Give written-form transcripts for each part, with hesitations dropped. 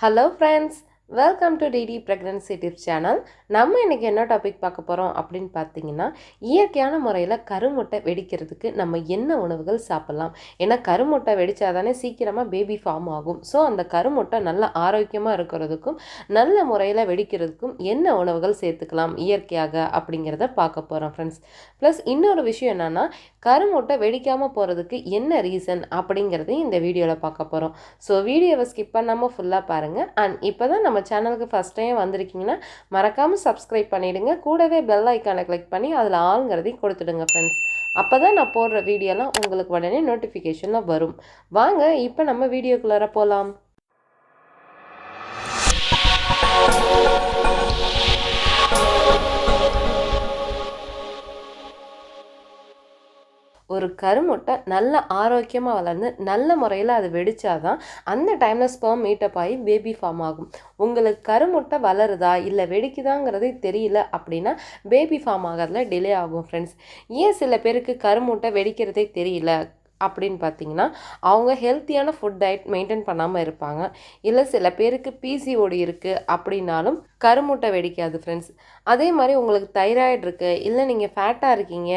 Hello friends, welcome to DD Pregnancy Tips channel. நம்ம இன்னைக்கு என்ன டாபிக் பார்க்க போறோம் அப்படின்னு பார்த்தீங்கன்னா, இயற்கையான முறையில் கருமுட்டை வெடிக்கிறதுக்கு நம்ம என்ன உணவுகள் சாப்பிடலாம். ஏன்னா கருமுட்டை வெடிச்சாதானே சீக்கிரமாக பேபி ஃபார்ம் ஆகும். ஸோ அந்த கருமுட்டை நல்ல ஆரோக்கியமாக இருக்கிறதுக்கும் நல்ல முறையில் வெடிக்கிறதுக்கும் என்ன உணவுகள் சேர்த்துக்கலாம் இயற்கையாக அப்படிங்கிறத பார்க்க போகிறோம் ஃப்ரெண்ட்ஸ். ப்ளஸ் இன்னொரு விஷயம் என்னென்னா, கருமுட்டை வெடிக்காமல் போகிறதுக்கு என்ன ரீசன் அப்படிங்கிறதையும் இந்த வீடியோவில் பார்க்க போகிறோம். ஸோ வீடியோவை ஸ்கிப் பண்ணாமல் ஃபுல்லாக பாருங்கள். அண்ட் இப்போ தான் நம்ம சேனலுக்கு ஃபஸ்ட் டைம் வந்திருக்கீங்கன்னா மறக்காமல் சப்ஸ்கிரைப் பண்ணிவிடுங்க. கூடவே பெல் ஐக்கானை கிளிக் பண்ணி அதில் ஆளுங்கிறதையும் கொடுத்துடுங்க ஃப்ரெண்ட்ஸ். அப்போ தான் நான் போடுற வீடியோலாம் உங்களுக்கு உடனே நோட்டிஃபிகேஷனில் வரும். வாங்க இப்போ நம்ம வீடியோக்குள்ளார போகலாம். ஒரு கருமுட்டை நல்ல ஆரோக்கியமாக வளர்ந்து நல்ல முறையில் அது வெடித்தாதான் அந்த டைமில் ஸ்பெர்ம் மீட்டப் ஆகி பேபி ஃபார்ம் ஆகும். உங்களுக்கு கருமுட்டை வளருதா இல்லை வெடிக்குதாங்கிறதே தெரியல அப்படின்னா பேபி ஃபார்ம் ஆகிறதுல டிலே ஆகும் ஃப்ரெண்ட்ஸ். ஏன் சில பேருக்கு கருமுட்டை வெடிக்கிறதே தெரியல அப்படின்னு பார்த்தீங்கன்னா, அவங்க ஹெல்த்தியான ஃபுட் டயட் மெயின்டைன் பண்ணாமல் இருப்பாங்க. இல்லை சில பேருக்கு பிசிஓடி இருக்குது அப்படின்னாலும் கருமுட்டை வெடிக்காது ஃப்ரெண்ட்ஸ். அதே மாதிரி உங்களுக்கு தைராய்டு இருக்குது, இல்லை நீங்கள் ஃபேட்டாக இருக்கீங்க,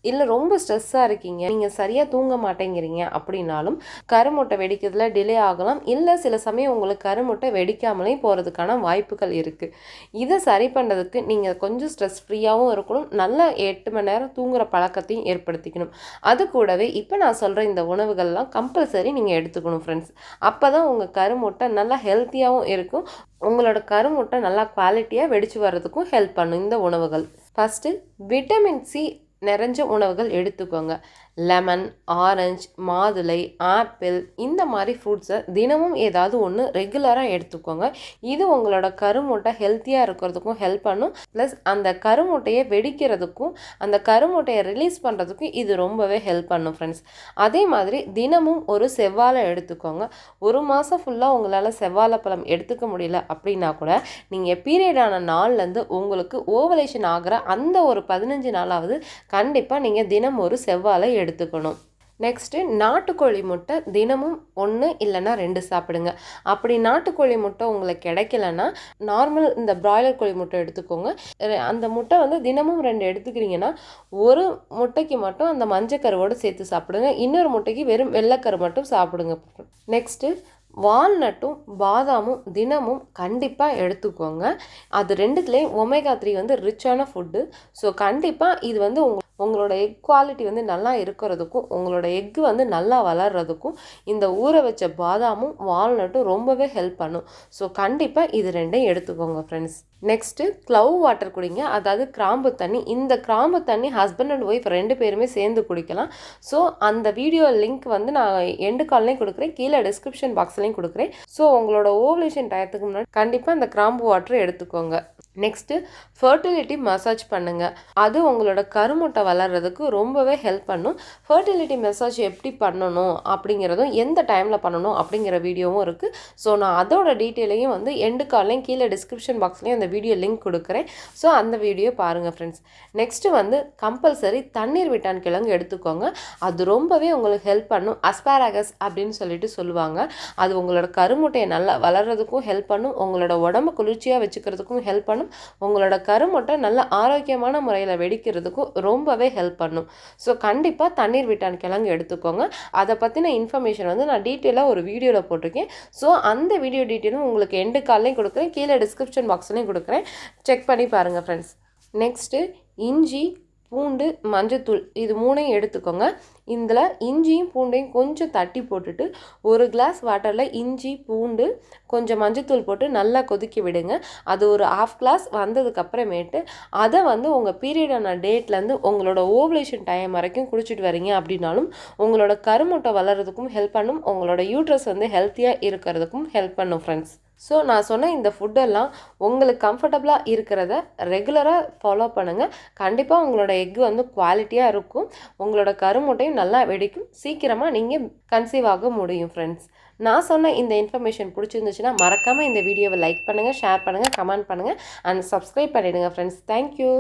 இல்லை ரொம்ப ஸ்ட்ரெஸ்ஸாக இருக்கீங்க, நீங்கள் சரியாக தூங்க மாட்டேங்கிறீங்க அப்படின்னாலும் கருமுட்டை வெடிக்கிறதுல டிலே ஆகலாம். இல்லை சில சமயம் உங்களுக்கு கருமுட்டை வெடிக்காமலே போகிறதுக்கான வாய்ப்புகள் இருக்குது. இதை சரி பண்ணுறதுக்கு நீங்கள் கொஞ்சம் ஸ்ட்ரெஸ் ஃப்ரீயாகவும் இருக்கணும், நல்ல 8 மணி நேரம் தூங்குகிற பழக்கத்தையும் ஏற்படுத்திக்கணும். அது கூடவே இப்போ நான் சொல்கிற இந்த உணவுகள்லாம் கம்பல்சரி நீங்கள் எடுத்துக்கணும் ஃப்ரெண்ட்ஸ். அப்போ தான் உங்கள் கருமுட்டை நல்லா ஹெல்த்தியாகவும் இருக்கும், உங்களோட கருமுட்டை நல்லா குவாலிட்டியாக வெடிச்சு வர்றதுக்கும் ஹெல்ப் பண்ணும் இந்த உணவுகள். ஃபஸ்ட்டு விட்டமின் சி நிறைஞ்ச உணவுகள் எடுத்துக்கோங்க. லெமன், ஆரஞ்சு, மாதுளை, ஆப்பிள் இந்த மாதிரி ஃப்ரூட்ஸை தினமும் ஏதாவது ஒன்று ரெகுலராக எடுத்துக்கோங்க. இது உங்களோட கருமுட்டை ஹெல்த்தியாக இருக்கிறதுக்கும் ஹெல்ப் பண்ணும். ப்ளஸ் அந்த கருமுட்டையை வெடிக்கிறதுக்கும் அந்த கருமுட்டையை ரிலீஸ் பண்ணுறதுக்கும் இது ரொம்பவே ஹெல்ப் பண்ணும் ஃப்ரெண்ட்ஸ். அதே மாதிரி தினமும் ஒரு செவ்வாழை எடுத்துக்கோங்க. ஒரு மாதம் ஃபுல்லாக உங்களால் செவ்வாழை பழம் எடுத்துக்க முடியல அப்படின்னா கூட நீங்கள் பீரியடான நாள்லேருந்து உங்களுக்கு ஓவலேஷன் ஆகிற அந்த ஒரு 15 நாளாவது கண்டிப்பாக நீங்கள் தினம் ஒரு செவ்வாழை எடுத்துக்கணும். நெக்ஸ்ட்டு நாட்டுக்கோழி முட்டை தினமும் 1 இல்லைன்னா 2 சாப்பிடுங்க. அப்படி நாட்டுக்கோழி முட்டை உங்களுக்கு கிடைக்கலன்னா நார்மல் இந்த பிராய்லர் கோழி முட்டை எடுத்துக்கோங்க. அந்த முட்டை தினமும் 2 எடுத்துக்கிறீங்கன்னா ஒரு முட்டைக்கு மட்டும் அந்த மஞ்சக்கருவோடு சேர்த்து சாப்பிடுங்க, இன்னொரு முட்டைக்கு வெறும் வெள்ளைக்கரு மட்டும் சாப்பிடுங்க. நெக்ஸ்ட்டு வால்நட்டும் பாதாமும் தினமும் கண்டிப்பாக எடுத்துக்கோங்க. அது ரெண்டுத்துலேயும் ஒமேகா 3 ரிச்சான ஃபுட்டு. ஸோ கண்டிப்பாக இது உங்களோட எக் குவாலிட்டி நல்லா இருக்கிறதுக்கும் உங்களோட எக்கு நல்லா வளர்கிறதுக்கும் இந்த ஊற வச்ச பாதாமும் வால்நட்டும் ரொம்பவே ஹெல்ப் பண்ணும். ஸோ கண்டிப்பாக இது ரெண்டையும் எடுத்துக்கோங்க ஃப்ரெண்ட்ஸ். நெக்ஸ்ட்டு க்ளவ் வாட்டர் குடிங்க, அதாவது கிராம்பு தண்ணி. இந்த கிராம்பு தண்ணி ஹஸ்பண்ட் அண்ட் ஒய்ஃப் 2 பேருமே சேர்ந்து குடிக்கலாம். ஸோ அந்த வீடியோ லிங்க் நான் எண்டு கால்லையும் கொடுக்குறேன், கீழே டிஸ்கிரிப்ஷன் பாக்ஸ்லையும் கொடுக்குறேன். ஸோ உங்களோட ஓவலேஷன் டயத்துக்கு முன்னாடி கண்டிப்பாக இந்த கிராம்பு வாட்டர் எடுத்துக்கோங்க. நெக்ஸ்ட்டு ஃபர்டிலிட்டி மசாஜ் பண்ணுங்கள். அது உங்களோட கருமுட்டை வளர்கிறதுக்கு ரொம்பவே ஹெல்ப் பண்ணும். ஃபர்டிலிட்டி மசாஜ் எப்படி பண்ணணும் அப்படிங்கிறதும் எந்த டைமில் பண்ணணும் அப்படிங்கிற வீடியோவும் இருக்குது. ஸோ நான் அதோட டீட்டெயிலையும் எண்டு கால்லையும் கீழே டிஸ்கிரிப்ஷன் பாக்ஸ்லேயும் அந்த வீடியோ லிங்க் கொடுக்குறேன். ஸோ அந்த வீடியோ பாருங்கள் ஃப்ரெண்ட்ஸ். நெக்ஸ்ட்டு கம்பல்சரி தண்ணீர் விட்டான் கிழங்கு எடுத்துக்கோங்க. அது ரொம்பவே உங்களுக்கு ஹெல்ப் பண்ணும். அஸ்பாரகஸ் அப்படின்னு சொல்லிட்டு சொல்லுவாங்க. அது உங்களோட கருமுட்டையை நல்லா வளர்கிறதுக்கும் ஹெல்ப் பண்ணும், உங்களோட உடம்பு குளிர்ச்சியாக வச்சுக்கிறதுக்கும் ஹெல்ப் பண்ணும், உங்களோட கருமுட்டை நல்ல ஆரோக்கியமான முறையில் வெடிக்கிறதுக்கும் ரொம்பவே ஹெல்ப் பண்ணும். ஸோ கண்டிப்பாக தண்ணீர் விட்டான் கிழங்கு எடுத்துக்கோங்க. அதை பற்றின இன்ஃபர்மேஷன் நான் டீட்டெயிலாக ஒரு வீடியோவில் போட்டிருக்கேன். ஸோ அந்த வீடியோ டீட்டெயிலும் உங்களுக்கு எண்டு கால்லையும் கொடுக்குறேன், கீழே டிஸ்கிரிப்ஷன் பாக்ஸ்லையும் கொடுக்குறேன், செக் பண்ணி பாருங்கள் ஃப்ரெண்ட்ஸ். நெக்ஸ்ட்டு இஞ்சி, பூண்டு, மஞ்சத்தூள் இது 3ஐயும் எடுத்துக்கோங்க. இதில் இஞ்சியும் பூண்டையும் கொஞ்சம் தட்டி போட்டுட்டு 1 கிளாஸ் வாட்டரில் இஞ்சி, பூண்டு, கொஞ்சம் மஞ்சத்தூள் போட்டு நல்லா கொதிக்க விடுங்க. அது ஒரு 1/2 கிளாஸ் வந்ததுக்கப்புறமேட்டு அதை உங்கள் பீரியடான டேட்லேருந்து உங்களோட ஓவலேஷன் டைம் வரைக்கும் குடிச்சிட்டு வரீங்க அப்படின்னாலும் உங்களோட கருமுட்டை வளர்கிறதுக்கும் ஹெல்ப் பண்ணும், உங்களோட யூட்ரஸ் ஹெல்த்தியாக இருக்கிறதுக்கும் ஹெல்ப் பண்ணும் ஃப்ரெண்ட்ஸ். ஸோ நான் சொன்ன இந்த ஃபுட்டெல்லாம் உங்களுக்கு கம்ஃபர்டபுளாக இருக்கிறத ரெகுலராக ஃபாலோ பண்ணுங்கள். கண்டிப்பாக உங்களோட எக்கு குவாலிட்டியாக இருக்கும், உங்களோட கருமுட்டையும் நல்லா வெடிக்கும், சீக்கிரமாக நீங்கள் கன்சீவ் ஆக முடியும் ஃப்ரெண்ட்ஸ். நான் சொன்ன இந்த இன்ஃபர்மேஷன் பிடிச்சிருந்துச்சுன்னா மறக்காமல் இந்த வீடியோவை லைக் பண்ணுங்கள், ஷேர் பண்ணுங்கள், கமெண்ட் பண்ணுங்கள் அண்ட் சப்ஸ்கிரைப் பண்ணிவிடுங்க ஃப்ரெண்ட்ஸ். தேங்க்யூ.